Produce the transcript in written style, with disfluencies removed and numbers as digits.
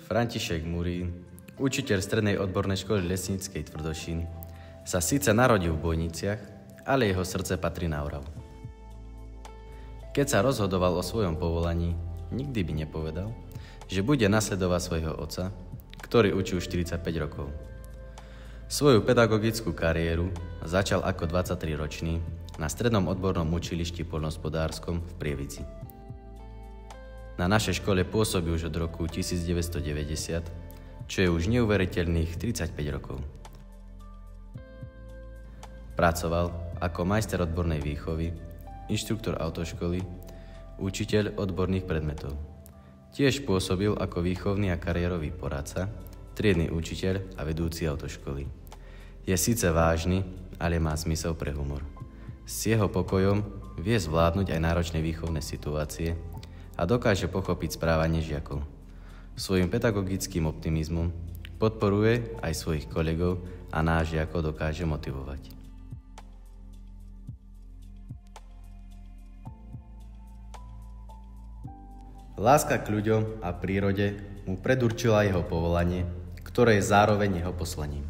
František Murín, učiteľ strednej odbornej školy lesníckej Tvrdošín, sa síce narodil v Bojniciach, ale jeho srdce patrí na Oravu. Keď sa rozhodoval o svojom povolaní, nikdy by nepovedal, že bude nasledovať svojho otca, ktorý učil 45 rokov. Svoju pedagogickú kariéru začal ako 23-ročný na strednom odbornom učilišti poľnohospodárskom v Prievidzi. Na našej škole pôsobí už od roku 1990, čo je už neuveriteľných 35 rokov. Pracoval ako majster odbornej výchovy, inštruktor autoškoly, učiteľ odborných predmetov. Tiež pôsobil ako výchovný a kariérový poradca, triedny učiteľ a vedúci autoškoly. Je síce vážny, ale má zmysel pre humor. S jeho pokojom vie zvládnuť aj náročné výchovné situácie a dokáže pochopiť správanie žiakov. Svojím pedagogickým optimizmom podporuje aj svojich kolegov a nás žiakov dokáže motivovať. Láska k ľuďom a prírode mu predurčila jeho povolanie, ktoré je zároveň jeho poslaním.